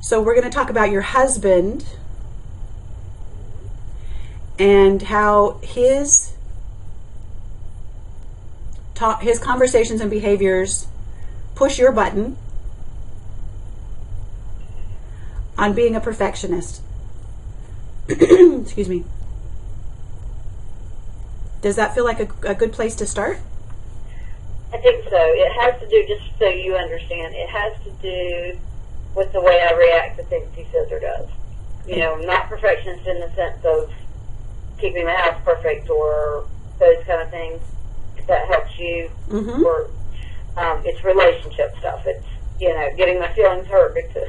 So we're going to talk about your husband and how his conversations and behaviors push your button on being a perfectionist. Excuse me. Does that feel like a good place to start? I think so. It has to do, just so you understand, it has to do with the way I react to things he says or does. You know, not perfectionist in the sense of keeping the house perfect or those kind of things, if that helps you. Mm-hmm. Or it's relationship stuff. It's, you know, getting my feelings hurt because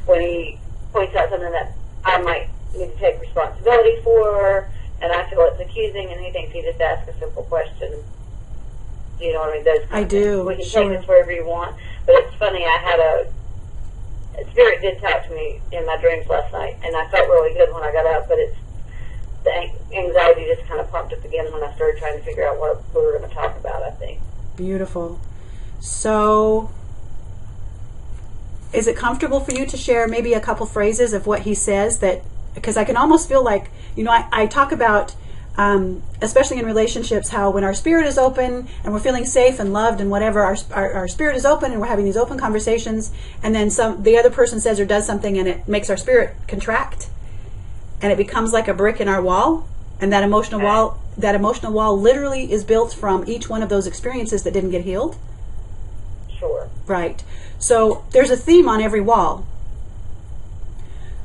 when he points out something that I might need to take responsibility for, and I feel it's accusing, and he thinks he just asked a simple question. You know what I mean? Those kind of things. We can take this wherever you want. But it's funny, I had a spirit did talk to me in my dreams last night, and I felt really good when I got up, but it's the anxiety just kind of popped up again when I started trying to figure out what we were going to talk about, I think. Beautiful. So, is it comfortable for you to share maybe a couple phrases of what he says that, because I can almost feel like, you know, I talk about, especially in relationships, how when our spirit is open and we're feeling safe and loved and whatever, our spirit is open and we're having these open conversations, and then the other person says or does something and it makes our spirit contract and it becomes like a brick in our wall, and that emotional wall literally is built from each one of those experiences that didn't get healed. Sure. Right. So there's a theme on every wall.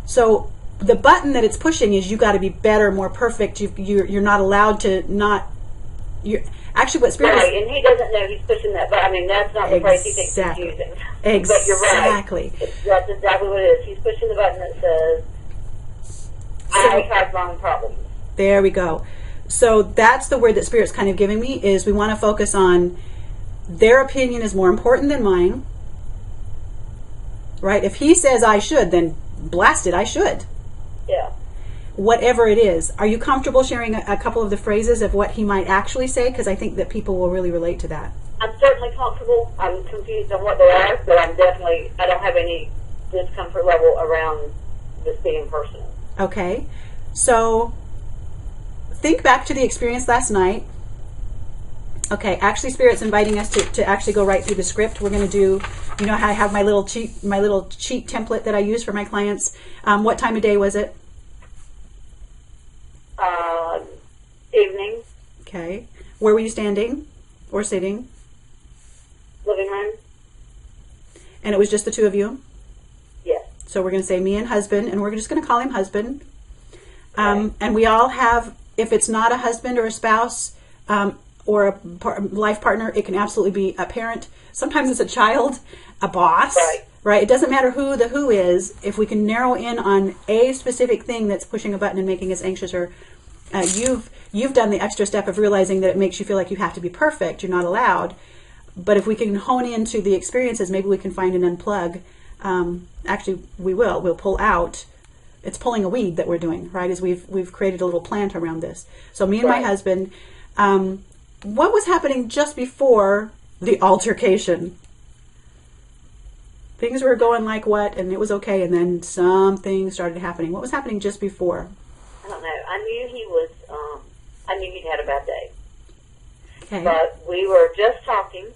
So the button that it's pushing is you got to be better, more perfect. You're not allowed to not. You're actually what spirit. Right, and he doesn't know he's pushing that button. I mean, that's not the phrase he thinks he's using. Exactly. But you're right. That's exactly what it is. He's pushing the button that says, "I have wrong problems." There we go. So that's the word that Spirit's kind of giving me, is we want to focus on their opinion is more important than mine. Right? If he says I should, then blast it, I should. Yeah. Whatever it is. Are you comfortable sharing a couple of the phrases of what he might actually say? Because I think that people will really relate to that. I'm certainly comfortable. I'm confused on what they are, but I don't have any discomfort level around this being personal. Okay. So think back to the experience last night. Okay, actually Spirit's inviting us to actually go right through the script. We're going to do, you know how I have my little cheat template that I use for my clients. What time of day was it? Evening. Okay. Where were you standing or sitting? Living room. And it was just the two of you? Yes. So we're going to say me and husband, and we're just going to call him husband. Okay. And we all have, if it's not a husband or a spouse, or a life partner, it can absolutely be a parent. Sometimes it's a child, a boss, right? It doesn't matter who the who is. If we can narrow in on a specific thing that's pushing a button and making us anxious, or you've done the extra step of realizing that it makes you feel like you have to be perfect, you're not allowed. But if we can hone into the experiences, maybe we can find an unplug. Actually, we'll pull out. It's pulling a weed that we're doing, right? As we've created a little plant around this. So me and my husband, what was happening just before the altercation? Things were going like what, and it was okay, and then something started happening. What was happening just before? I don't know. I knew he'd had a bad day. Okay. But we were just talking.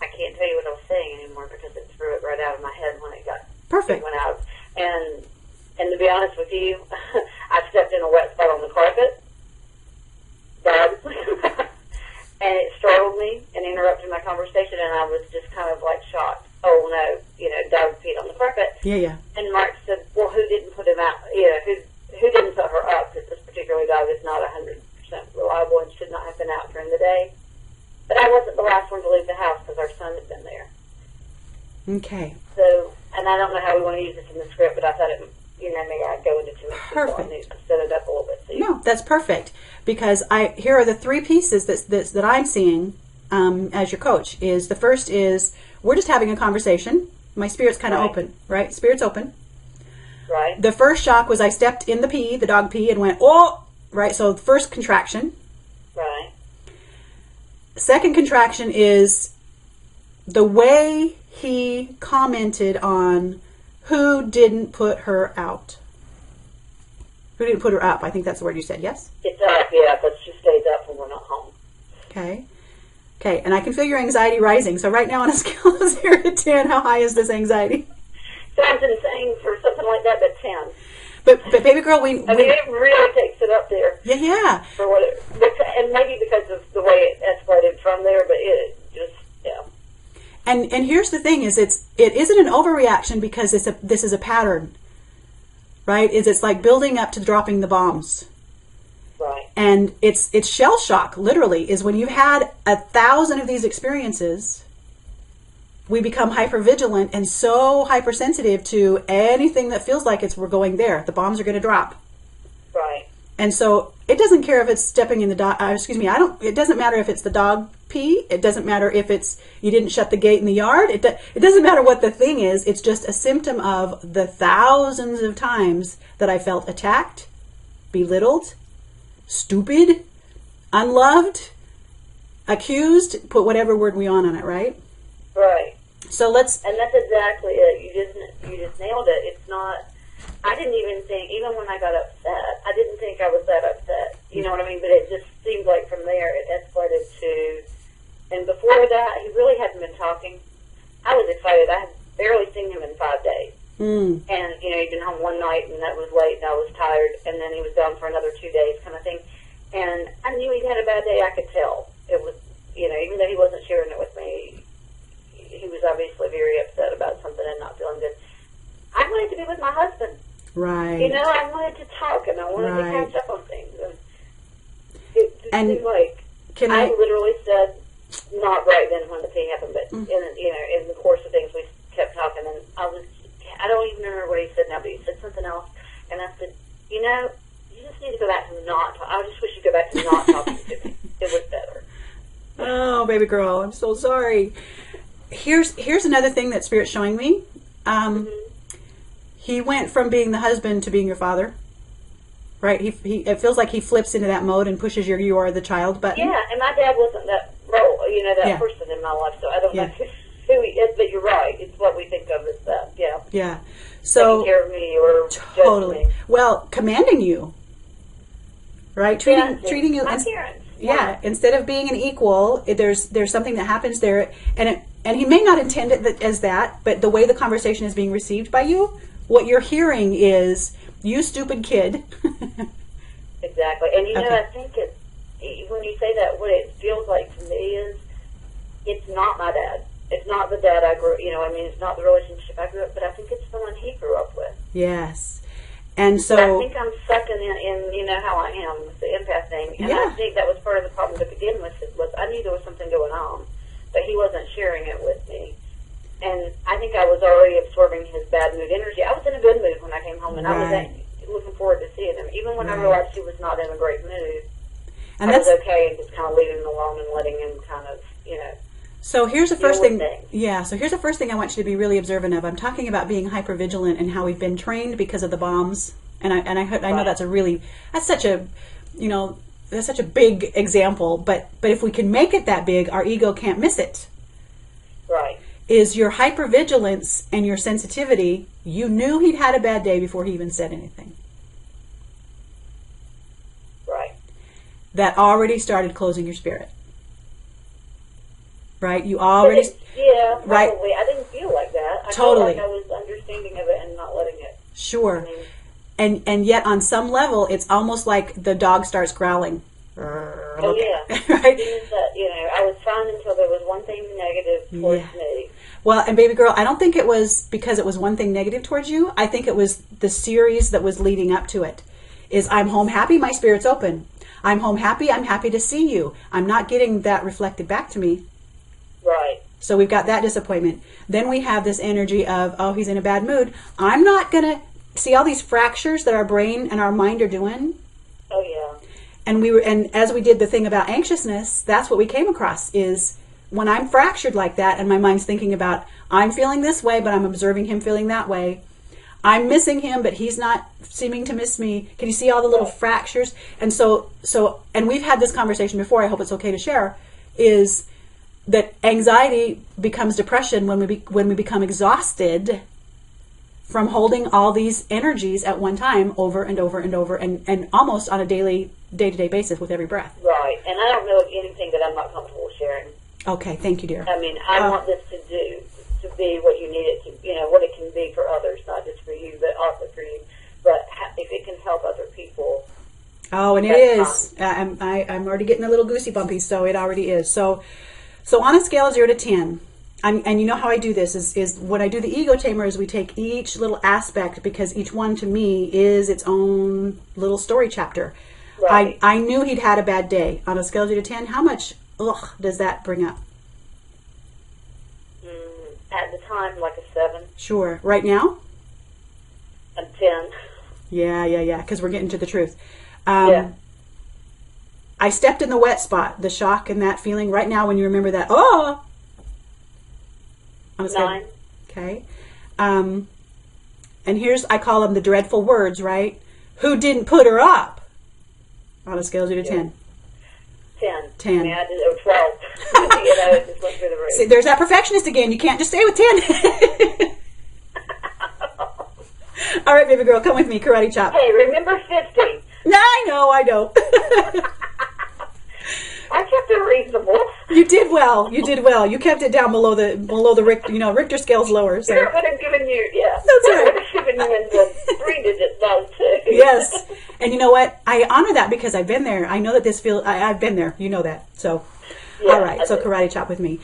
I can't tell you what I was saying anymore because it threw it right out of my head when it went out. And to be honest with you, I stepped in a wet spot on the carpet. And it startled me and interrupted my conversation, and I was just kind of like shocked. Oh no, dog peed on the carpet. Yeah. And Mark said, well, who didn't put him out? Who didn't put her up? Because this particular dog is not 100% reliable and should not have been out during the day. But I wasn't the last one to leave the house because our son had been there. Okay. So, and I don't know how we want to use this in the script, but I thought maybe I'd go into too much detail. I need to set it up a little bit. So no, that's perfect, because here are the three pieces that I'm seeing as your coach. Is the first is we're just having a conversation. My spirit's kind of open, right? Spirit's open. Right. The first shock was I stepped in the dog pee, and went, oh, right. So the first contraction. Right. Second contraction is the way he commented on who didn't put her out. Who didn't put her up? I think that's the word you said, yes? It's up, yeah, but she stays up when we're not home. Okay. Okay, and I can feel your anxiety rising. So right now on a scale of 0 to 10, how high is this anxiety? Sounds insane for something like that, but 10. But baby girl, I mean, it really takes it up there. Yeah. For what and maybe because of the way it escalated from there, but it just, yeah. And here's the thing: it isn't an overreaction because this is a pattern, right? It's like building up to dropping the bombs. Right. And it's shell shock, literally, is when you've had 1,000 of these experiences, we become hypervigilant and so hypersensitive to anything that feels like we're going there. The bombs are going to drop. Right. And so it doesn't care if it's stepping in the dog. It doesn't matter if it's the dog pee. It doesn't matter if it's you didn't shut the gate in the yard. It doesn't matter what the thing is. It's just a symptom of the thousands of times that I felt attacked, belittled, stupid, unloved, accused. Put whatever word we want on it, right? Right. So and that's exactly it. You just nailed it. It's not. I didn't even think, even when I got upset, I didn't think I was that upset. You know what I mean? But it just seemed like from there it escalated to, and before that, he really hadn't been talking. I was excited. I had barely seen him in 5 days. And, he'd been home one night, and that was late, and I was tired, and then he was gone for another 2 days kind of thing. And I knew he'd had a bad day. I could tell. It was, even though he wasn't sharing it with me, he was obviously very upset about something and not feeling good. I wanted to be with my husband. Right. I wanted to talk and I wanted to catch up on things. It and seemed like I literally said, not right then when the thing happened, but in the course of things we kept talking, and I don't even remember what he said now, but he said something else, and I said, you just need to go back to not talking. I just wish you'd go back to not talking to me. It was better. Oh, baby girl, I'm so sorry. Here's another thing that Spirit's showing me. He went from being the husband to being your father, right? It feels like he flips into that mode and pushes you are the child button. Yeah, and my dad wasn't that role, that person in my life, so I don't know who he is, but you're right. It's what we think of as that, yeah. Yeah. So, taking care of me or totally. Judging me. Well, commanding you, right? Treating you. My parents. Yeah, instead of being an equal, there's something that happens there, and he may not intend it as that, but the way the conversation is being received by you, what you're hearing is, you stupid kid. Exactly. And I think when you say that, what it feels like to me is, it's not my dad. It's not the dad I grew, it's not the relationship I grew up, but I think it's the one he grew up with. Yes. And so I think I'm sucking in how I am with the empath thing. And I think that was part of the problem to begin with, was I knew there was something going on, but he wasn't sharing it with me. And I think I was already absorbing his bad mood energy. I was in a good mood when I came home, and I was looking forward to seeing him. Even when I realized he was not in a great mood, I was okay and just kind of leaving him alone and letting him kind of, So here's the first thing. things. So here's the first thing I want you to be really observant of. I'm talking about being hypervigilant and how we've been trained because of the bombs. And I know that's such a big example. But if we can make it that big, our ego can't miss it. Right. Is your hypervigilance and your sensitivity, you knew he'd had a bad day before he even said anything. Right. That already started closing your spirit. Right? You already... Yeah, probably. Right? I didn't feel like that. I Totally. felt like I was understanding of it and not letting it. Sure. And yet on some level, it's almost like the dog starts growling. Oh, yeah. Right? I was fine until there was one thing negative towards me. Well, and baby girl, I don't think it was because it was one thing negative towards you. I think it was the series that was leading up to it. Is I'm home happy, my spirit's open. I'm home happy, I'm happy to see you. I'm not getting that reflected back to me. Right. So we've got that disappointment. Then we have this energy of, oh, he's in a bad mood. I'm not going to see all these fractures that our brain and our mind are doing. Oh, yeah. And as we did the thing about anxiousness, that's what we came across is when I'm fractured like that and my mind's thinking about, I'm feeling this way, but I'm observing him feeling that way. I'm missing him, but he's not seeming to miss me. Can you see all the little fractures? And so, and we've had this conversation before, I hope it's okay to share, is that anxiety becomes depression when we become exhausted from holding all these energies at one time over and over and over and almost on a day-to-day basis with every breath. Right. And I don't know of anything that I'm not comfortable sharing. Okay, thank you, dear. I mean, I want this to be what you need it to, what it can be for others, not just for you, but also for you. But if it can help other people. Oh, and it is. I'm already getting a little goosey bumpy, so it already is. So on a scale of 0 to 10, and you know how I do this is when I do the ego tamer is we take each little aspect, because each one to me is its own little story chapter. Right. I knew he'd had a bad day. On a scale of 0 to 10, how much does that bring up? At the time, like a 7. Sure. Right now? A 10. Yeah, because we're getting to the truth. Yeah. I stepped in the wet spot, the shock and that feeling right now when you remember that. On a scale, 9. Okay. And here's, I call them the dreadful words, right? Who didn't put her up? On a scale of 0 to 10. 10. I mean, I did 12. It just went through the roof. See, there's that perfectionist again. You can't just stay with 10. All right, baby girl, come with me. Karate chop. Hey, remember 50. No, I know. I kept it reasonable. You did well. You kept it down below the Richter scale's lower. So. Sure, would have given you, That's right. would have given you in the 3-digit zone too. Yes, and you know what? I honor that because I've been there. I know that this feels. I've been there. You know that. So, yeah, all right. So karate chop with me.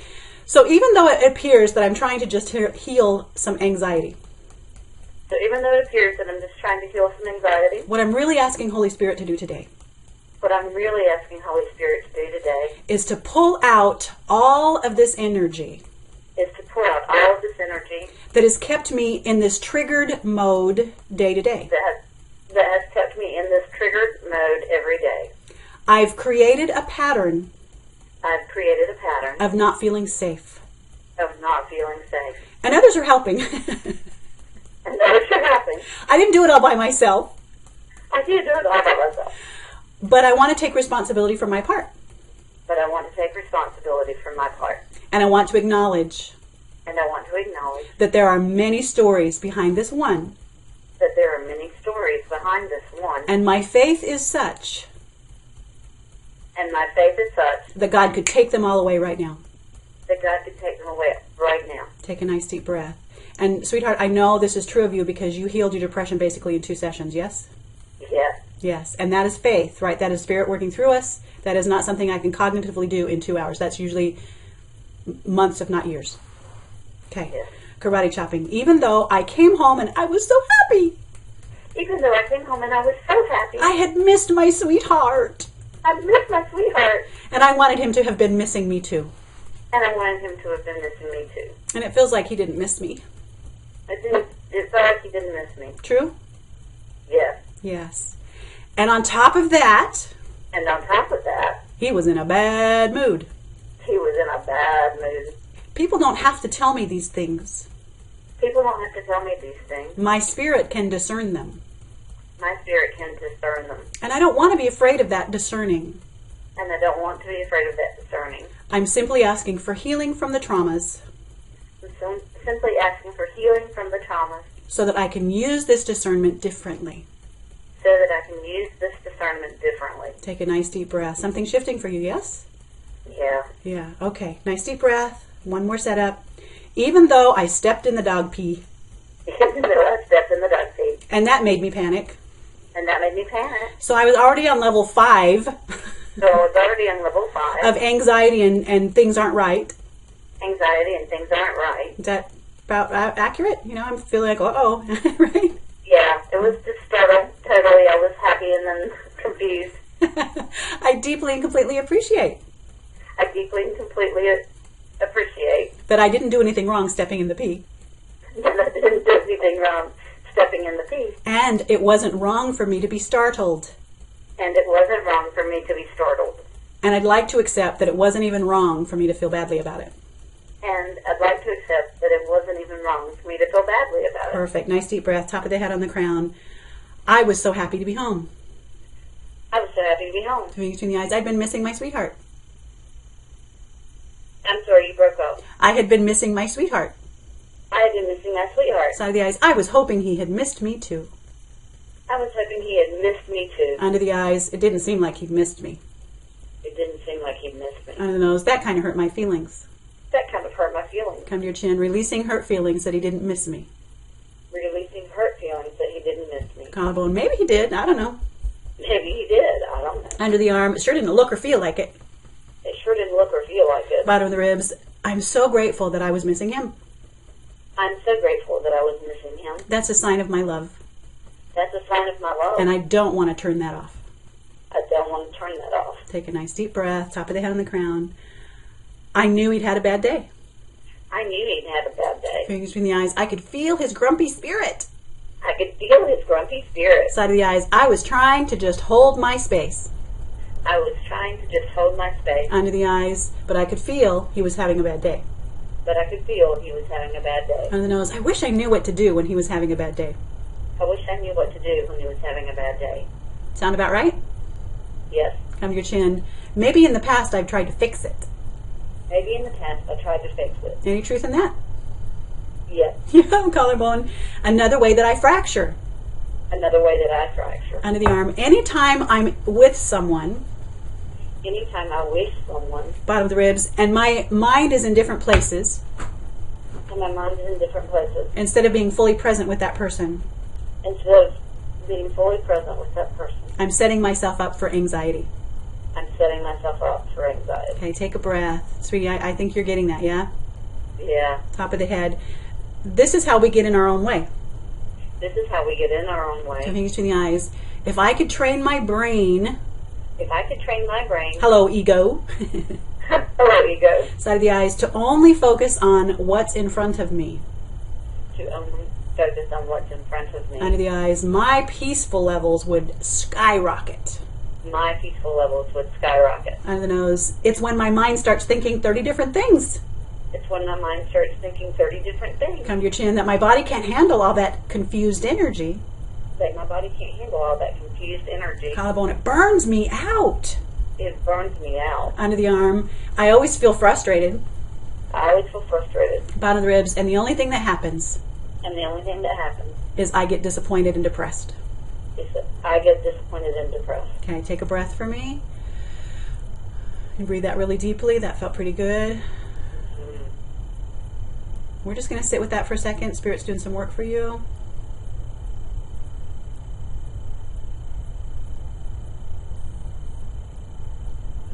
So even though it appears that I'm trying to just heal some anxiety. So even though it appears that I'm just trying to heal some anxiety. What I'm really asking Holy Spirit to do today. What I'm really asking Holy Spirit to do today is to pull out all of this energy. That has kept me in this triggered mode day to day. That has kept me in this triggered mode every day. I've created a pattern. Of not feeling safe. And And others are helping. I didn't do it all by myself. I did do it all by myself. But I want to take responsibility for my part. And I want to acknowledge. That there are many stories behind this one. And my faith is such. That God could take them all away right now. Take a nice deep breath. And sweetheart, I know this is true of you because you healed your depression basically in 2 sessions, yes? Yes. Yes, and that is faith, right? That is Spirit working through us. That is not something I can cognitively do in 2 hours. That's usually months, if not years. Okay, yes. Karate chopping. Even though I came home and I was so happy. I had missed my sweetheart. And I wanted him to have been missing me too. And it feels like he didn't miss me. It felt like he didn't miss me. True? Yes. Yes. And on top of that, he was in a bad mood. People don't have to tell me these things. My spirit can discern them. And I don't want to be afraid of that discerning. I'm simply asking for healing from the traumas. So that I can use this discernment differently. Take a nice deep breath. Something shifting for you, yes? Yeah. Yeah, okay. Nice deep breath. One more setup. Even though I stepped in the dog pee. And that made me panic. So I was already on level 5. Of anxiety and things aren't right. Is that about accurate? I'm feeling like, uh-oh, right? Yeah, it was just startled, totally. I was happy and then confused. I deeply and completely appreciate. That I didn't do anything wrong stepping in the pee. And it wasn't wrong for me to be startled. And I'd like to accept that it wasn't even wrong for me to feel badly about it. Perfect. Nice deep breath. Top of the head on the crown. I was so happy to be home. Between the eyes. I've been missing my sweetheart. I'm sorry. out. I had been missing my sweetheart. I had been missing my sweetheart. Side of the eyes. I was hoping he had missed me too. I was hoping he had missed me too. Under the eyes. It didn't seem like he'd missed me. It didn't seem like he'd missed me. Under the nose. That kind of hurt my feelings. That kind of hurt my feelings. Come to your chin. Releasing hurt feelings that he didn't miss me. Releasing hurt feelings that he didn't miss me. Collarbone. Maybe he did. I don't know. Maybe he did. I don't know. Under the arm. It sure didn't look or feel like it. It sure didn't look or feel like it. Bottom of the ribs. I'm so grateful that I was missing him. I'm so grateful that I was missing him. That's a sign of my love. That's a sign of my love. And I don't want to turn that off. I don't want to turn that off. Take a nice deep breath. Top of the head on the crown. I knew he'd had a bad day. I knew he'd had a bad day. Fingers between the eyes. I could feel his grumpy spirit. I could feel his grumpy spirit. Side of the eyes. I was trying to just hold my space. I was trying to just hold my space. Under the eyes. But I could feel he was having a bad day. But I could feel he was having a bad day. Under the nose. I wish I knew what to do when he was having a bad day. I wish I knew what to do when he was having a bad day. Sound about right? Yes. Come to your chin. Maybe in the past I've tried to fix it. Maybe in the past I tried to fix it. Any truth in that? Yes. Yeah, collarbone. Another way that I fracture. Another way that I fracture. Under the arm. Anytime I'm with someone. Anytime I wish someone. Bottom of the ribs. And my mind is in different places. And my mind is in different places. Instead of being fully present with that person. Instead of being fully present with that person. I'm setting myself up for anxiety. I'm setting myself up for anxiety. Okay, take a breath. Sweetie, I think you're getting that, yeah? Yeah. Top of the head. This is how we get in our own way. This is how we get in our own way. Fingers between the eyes. If I could train my brain. If I could train my brain. Hello, ego. Hello, ego. Side of the eyes. To only focus on what's in front of me. To only focus on what's in front of me. Under the eyes. My peaceful levels would skyrocket. My peaceful levels would skyrocket. Under the nose. It's when my mind starts thinking 30 different things. It's when my mind starts thinking 30 different things. Come to your chin. That my body can't handle all that confused energy. That my body can't handle all that confused energy. Collarbone. It burns me out. It burns me out. Under the arm. I always feel frustrated. I always feel frustrated. Bottom of the ribs. And the only thing that happens. And the only thing that happens. Is I get disappointed and depressed. Is that I get disappointed and depressed. Okay, take a breath for me. You breathe that really deeply. That felt pretty good. Mm-hmm. We're just going to sit with that for a second. Spirit's doing some work for you.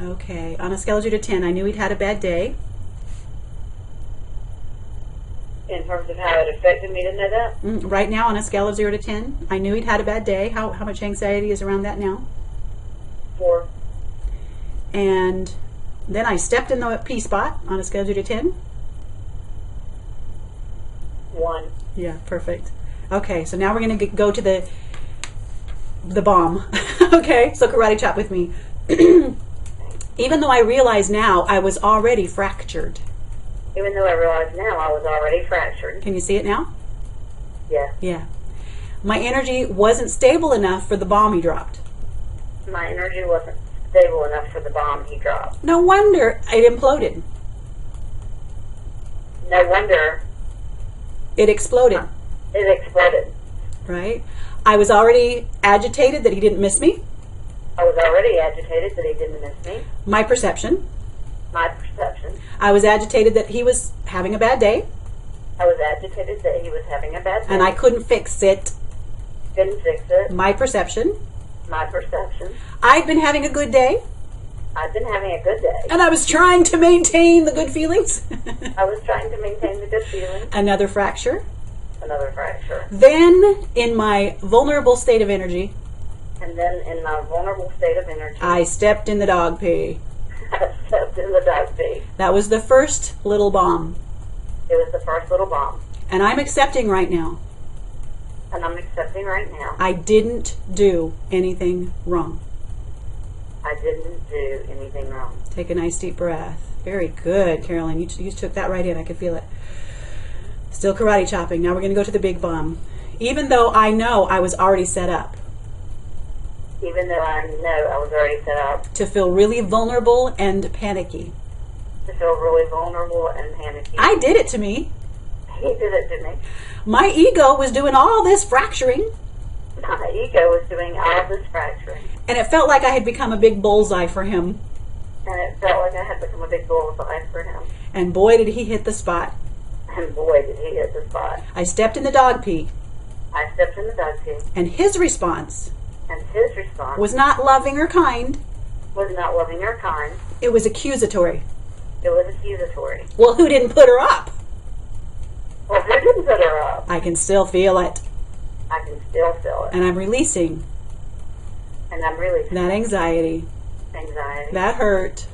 Okay, on a scale of 0 to 10, I knew he'd had a bad day. In terms of how it affected me to know that? Right now, on a scale of 0 to 10, I knew he'd had a bad day. How much anxiety is around that now? 4. And then I stepped in the P spot on a scale of 0 to 10. 1. Yeah, perfect. Okay, so now we're going to go to the bomb. Okay, so karate chop with me. Even though I realize now I was already fractured. Even though I realize now I was already fractured. Can you see it now? Yeah. Yeah. My energy wasn't stable enough for the bomb he dropped. My energy wasn't stable enough for the bomb he dropped. No wonder it imploded. No wonder it exploded. It exploded. Right? I was already agitated that he didn't miss me. I was already agitated that he didn't miss me. My perception. My perception. I was agitated that he was having a bad day. I was agitated that he was having a bad day. And I couldn't fix it. Couldn't fix it. My perception. My perception. I'd been having a good day. I've been having a good day. And I was trying to maintain the good feelings. I was trying to maintain the good feelings. Another fracture. Another fracture. Then, in my vulnerable state of energy. And then, in my vulnerable state of energy. I stepped in the dog pee. I stepped in the dog pee. That was the first little bomb. It was the first little bomb. And I'm accepting right now. And I'm accepting right now. I didn't do anything wrong. I didn't do anything wrong. Take a nice deep breath. Very good, Carolyn. You took that right in. I could feel it. Still karate chopping. Now we're going to go to the big bomb. Even though I know I was already set up. Even though I know I was already set up. To feel really vulnerable and panicky. to feel really vulnerable and panicky. I did it to me. He did it to me. My ego was doing all this fracturing. My ego was doing all this fracturing. And it felt like I had become a big bullseye for him. And it felt like I had become a big bullseye for him. And boy, did he hit the spot. And boy, did he hit the spot. I stepped in the dog pee. I stepped in the dog pee. And his response was not loving or kind. Was not loving or kind. It was accusatory. It was accusatory. Well, who didn't put her up? Well, who didn't put her up? I can still feel it. I can still feel it. And I'm releasing. And I'm releasing. That anxiety. Anxiety. That hurt.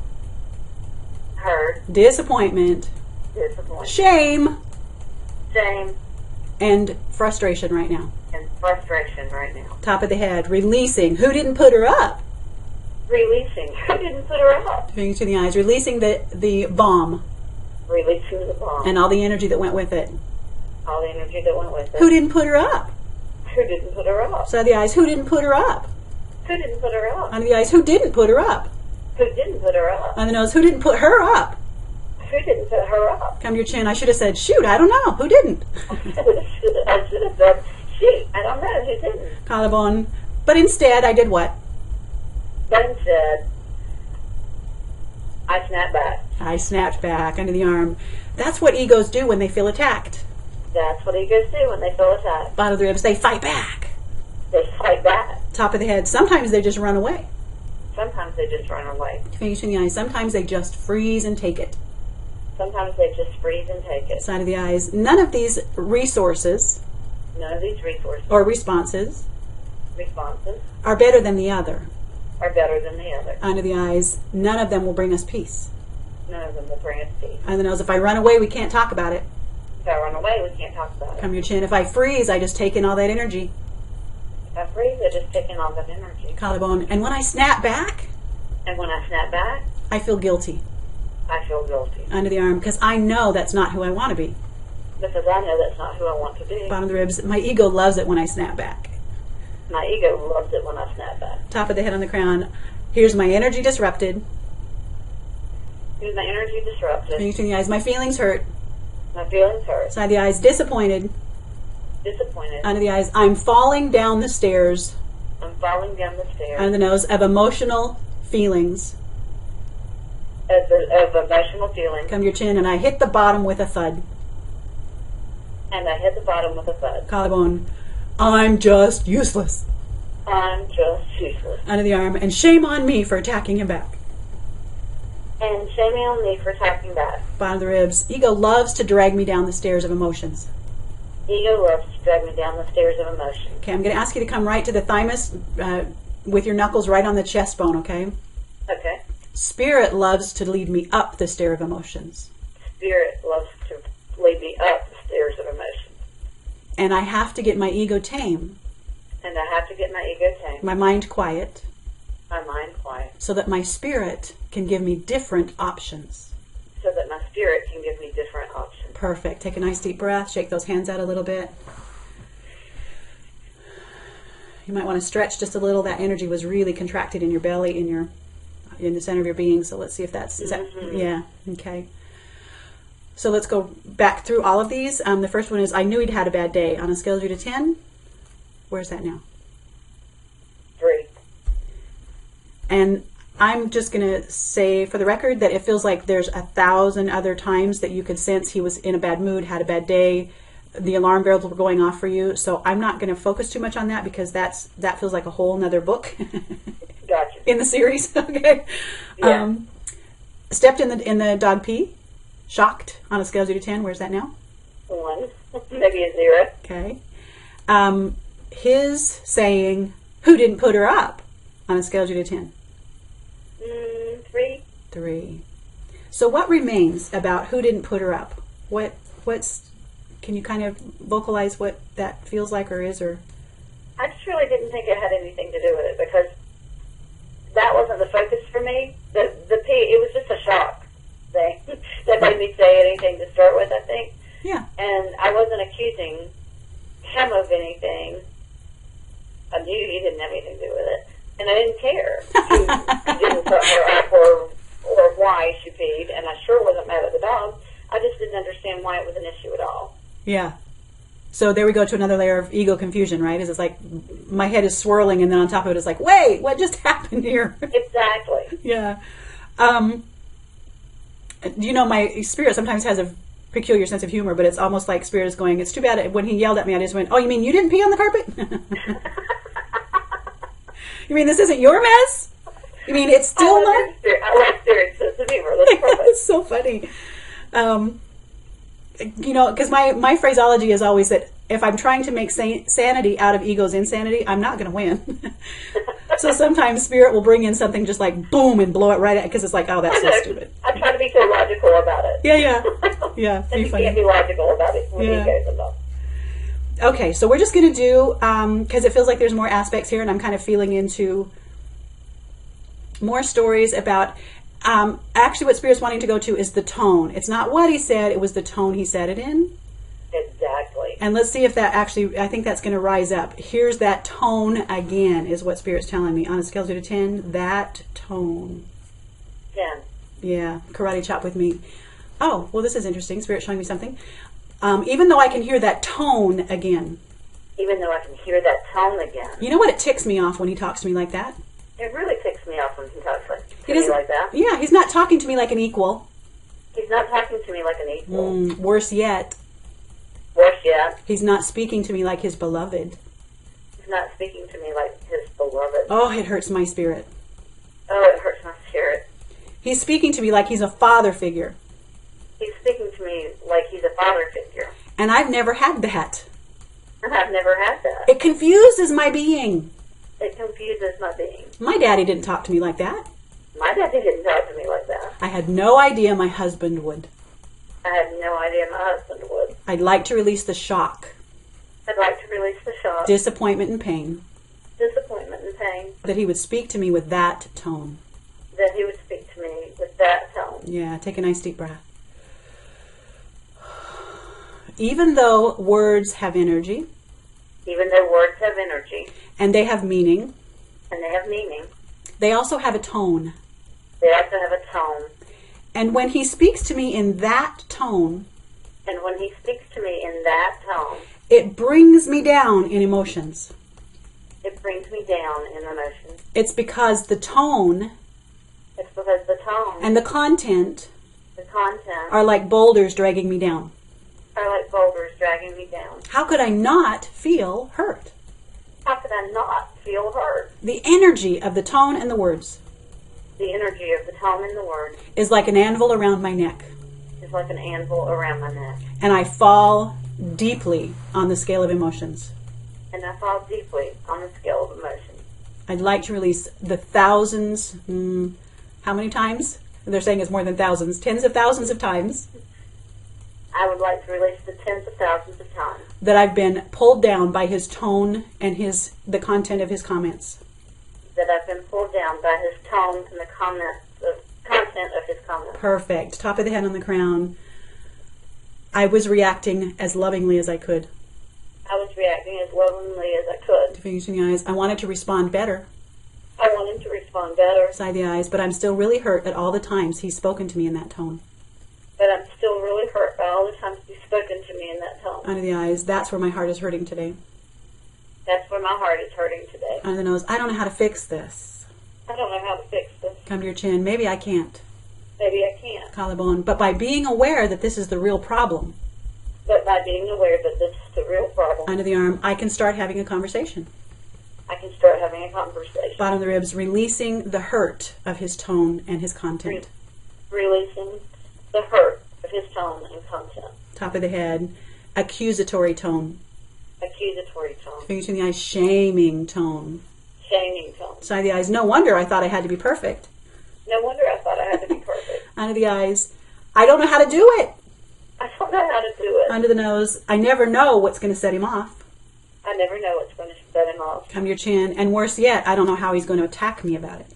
Hurt. Disappointment. Disappointment. Shame. Shame. And frustration right now. And frustration right now. Top of the head. Releasing. Who didn't put her up? Releasing. Who didn't put her up? Fingers to the eyes. Releasing the bomb. Releasing the bomb. And all the energy that went with it. All the energy that went with it. Who didn't put her up? Who didn't put her up? Side of the eyes. Who didn't put her up? Who didn't put her up? Under the eyes. Who didn't put her up? Who didn't put her up? On the nose. Who didn't put her up? Who didn't put her up? Come to your chin. I should have said, shoot, I don't know. Who didn't? I should have said, shoot, I don't know. Who didn't? Collarbone. But instead, I did what? But instead, I snapped back. I snapped back under the arm. That's what egos do when they feel attacked. That's what egos do when they feel attacked. Bottom of the ribs, they fight back. They fight back. Top of the head, sometimes they just run away. Sometimes they just run away. Fingers in the eyes, sometimes they just freeze and take it. Sometimes they just freeze and take it. Side of the eyes, none of these resources or responses are better than the other. Under the eyes, none of them will bring us peace. None of them will bring us peace. Under the nose, if I run away, we can't talk about it. If I run away, we can't talk about it. Come your chin. If I freeze, I just take in all that energy. If I freeze, I just take in all that energy. Collarbone. And when I snap back, I feel guilty. I feel guilty. Under the arm, because I know that's not who I want to be. Because I know that's not who I want to be. Bottom of the ribs, my ego loves it when I snap back. My ego loves it when I snap back. Top of the head on the crown. Here's my energy disrupted. Here's my energy disrupted. Between the eyes, my feelings hurt. My feelings hurt. Side of the eyes, disappointed. Disappointed. Under the eyes, I'm falling down the stairs. I'm falling down the stairs. Under the nose, of emotional feelings. Of emotional feelings. Come to your chin, and I hit the bottom with a thud. And I hit the bottom with a thud. Collarbone. I'm just useless. I'm just useless. Under the arm, and shame on me for attacking him back. And shame on me for attacking back. Bottom of the ribs. Ego loves to drag me down the stairs of emotions. Ego loves to drag me down the stairs of emotion. Okay, I'm going to ask you to come right to the thymus with your knuckles right on the chest bone, okay? Okay. Spirit loves to lead me up the stair of emotions. Spirit loves to lead me up the stairs of emotions. And I have to get my ego tame. And I have to get my ego tame. My mind quiet. My mind quiet. So that my spirit can give me different options. So that my spirit can give me different options. Perfect. Take a nice deep breath. Shake those hands out a little bit. You might want to stretch just a little. That energy was really contracted in your belly, in the center of your being. So let's see if that's, yeah, okay. So let's go back through all of these. The first one is, I knew he'd had a bad day. On a scale of 0 to 10, where's that now? 3. And I'm just going to say for the record that it feels like there's 1,000 other times that you could sense he was in a bad mood, had a bad day. The alarm bells were going off for you. So I'm not going to focus too much on that because that feels like a whole nother book. Gotcha. In the series. Okay. Yeah. Stepped in the dog pee. Shocked on a scale of 0 to 10. Where's that now? 1. Maybe a 0. Okay. His saying, who didn't put her up? On a scale of 0 to 10. 3. 3. So what remains about who didn't put her up? Can you kind of vocalize what that feels like or is? Or I just really didn't think it had anything to do with it because that wasn't the focus for me. The P, it was just a shock thing that made me say anything to start with, I think. Yeah. And I wasn't accusing him of anything. I knew he didn't have anything to do with it. And I didn't care who didn't put her up or why she peed, and I sure wasn't mad at the dog. I just didn't understand why it was an issue at all. Yeah. So there we go to another layer of ego confusion, right? Is it's like my head is swirling, and then on top of it is like, wait, what just happened here? Exactly. Yeah. My spirit sometimes has a peculiar sense of humor, but it's almost like spirit is going, it's too bad. When he yelled at me, I just went, oh, you mean you didn't pee on the carpet? You mean this isn't your mess? You mean it's still not? I like spirit sense of humor. That's perfect. It's so funny. Because my phraseology is always that if I'm trying to make sanity out of ego's insanity, I'm not going to win. So sometimes spirit will bring in something just like boom and blow it right at, because it's like, oh, that's so stupid. I try to be so logical about it. Yeah. And you can't be logical about it when ego's involved. Okay, so we're just going to do, because it feels like there's more aspects here, and I'm kind of feeling into more stories about, actually what Spirit's wanting to go to is the tone. It's not what he said, it was the tone he said it in. Exactly. And let's see if that actually, I think that's going to rise up. Here's that tone again, is what Spirit's telling me. On a scale of 0 to 10, that tone. 10. Yeah, karate chop with me. Oh, well, this is interesting. Spirit's showing me something. Even though I can hear that tone again. Even though I can hear that tone again. You know what? It ticks me off when he talks to me like that. It really ticks me off when he talks to me like that. Yeah, he's not talking to me like an equal. He's not talking to me like an equal. Worse yet. Worse yet. He's not speaking to me like his beloved. He's not speaking to me like his beloved. Oh, it hurts my spirit. Oh, it hurts my spirit. He's speaking to me like he's a father figure. He's speaking to me like he's a father figure. And I've never had that. And I've never had that. It confuses my being. It confuses my being. My daddy didn't talk to me like that. My daddy didn't talk to me like that. I had no idea my husband would. I had no idea my husband would. I'd like to release the shock. I'd like to release the shock. Disappointment and pain. Disappointment and pain. That he would speak to me with that tone. That he would speak to me with that tone. Yeah, take a nice deep breath. Even though words have energy. Even though words have energy. And they have meaning. And they have meaning. They also have a tone. They also have a tone. And when he speaks to me in that tone. And when he speaks to me in that tone. It brings me down in emotions. It brings me down in emotions. It's because the tone. It's because the tone. And the content. The content. Are like boulders dragging me down. Are like boulders dragging me down. How could I not feel hurt? How could I not feel hurt? The energy of the tone and the words. The energy of the tone and the words. Is like an anvil around my neck. Is like an anvil around my neck. And I fall deeply on the scale of emotions. And I fall deeply on the scale of emotions. I'd like to release the thousands, how many times? They're saying it's more than thousands, tens of thousands of times. I would like to release the tens of thousands of times. That I've been pulled down by his tone and the content of his comments. That I've been pulled down by his tone and the content of his comments. Perfect. Top of the head on the crown. I was reacting as lovingly as I could. I was reacting as lovingly as I could. Fingers in the eyes. I wanted to respond better. I wanted to respond better. Side the eyes. But I'm still really hurt at all the times he's spoken to me in that tone. But I'm still really hurt by all the times he's spoken to me in that tone. Under the eyes. That's where my heart is hurting today. That's where my heart is hurting today. Under the nose. I don't know how to fix this. I don't know how to fix this. Come to your chin. Maybe I can't. Maybe I can't. Collarbone. But by being aware that this is the real problem. But by being aware that this is the real problem. Under the arm. I can start having a conversation. I can start having a conversation. Bottom of the ribs. Releasing the hurt of his tone and his content. Releasing the hurt of his tone and content. Top of the head. Accusatory tone. Accusatory tone. Fingers in the eyes. Shaming tone. Shaming tone. Side of the eyes. No wonder I thought I had to be perfect. No wonder I thought I had to be perfect. Under the eyes. I don't know how to do it. I don't know how to do it. Under the nose. I never know what's going to set him off. I never know what's going to set him off. Come to your chin. And worse yet, I don't know how he's going to attack me about it.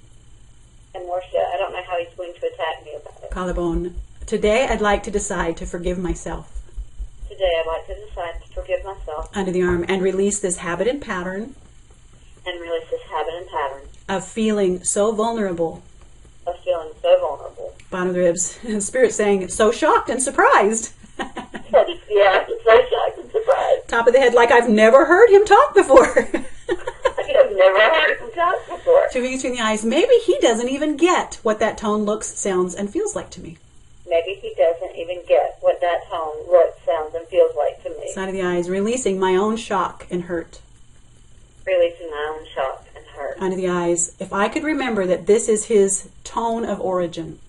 And worse yet, I don't know how he's going to attack me about it. Collarbone. Today I'd like to decide to forgive myself. Today I'd like to decide to forgive myself. Under the arm. And release this habit and pattern. And release this habit and pattern. Of feeling so vulnerable. Of feeling so vulnerable. Bottom of the ribs. Spirit saying, so shocked and surprised. Yeah, so shocked and surprised. Top of the head, like I've never heard him talk before. I've never heard him talk before. Two fingers between the eyes. Maybe he doesn't even get what that tone looks, sounds, and feels like to me. Maybe he doesn't even get what that tone looks, sounds, and feels like to me. Side of the eyes, releasing my own shock and hurt. Releasing my own shock and hurt. Under the eyes, if I could remember that this is his tone of origin.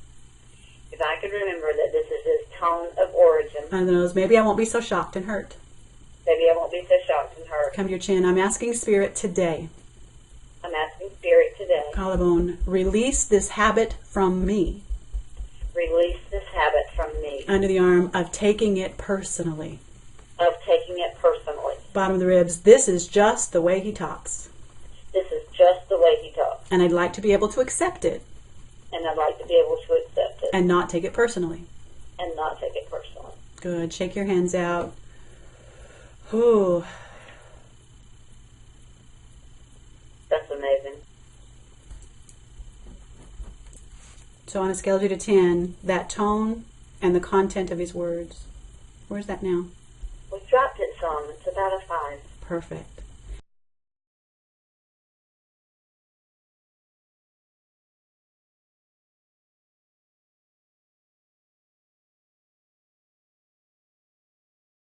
If I could remember that this is his tone of origin. Under the nose, maybe I won't be so shocked and hurt. Maybe I won't be so shocked and hurt. Come to your chin. I'm asking Spirit today. I'm asking Spirit today. Collarbone, release this habit from me. Release this habit from me. Under the arm, of taking it personally. Of taking it personally. Bottom of the ribs, this is just the way he talks. This is just the way he talks. And I'd like to be able to accept it. And I'd like to be able to accept it. And not take it personally. And not take it personally. Good. Shake your hands out. Ooh. That's amazing. So on a scale of 0 to 10, that tone and the content of his words. Where's that now? We dropped it some. It's about a 5. Perfect.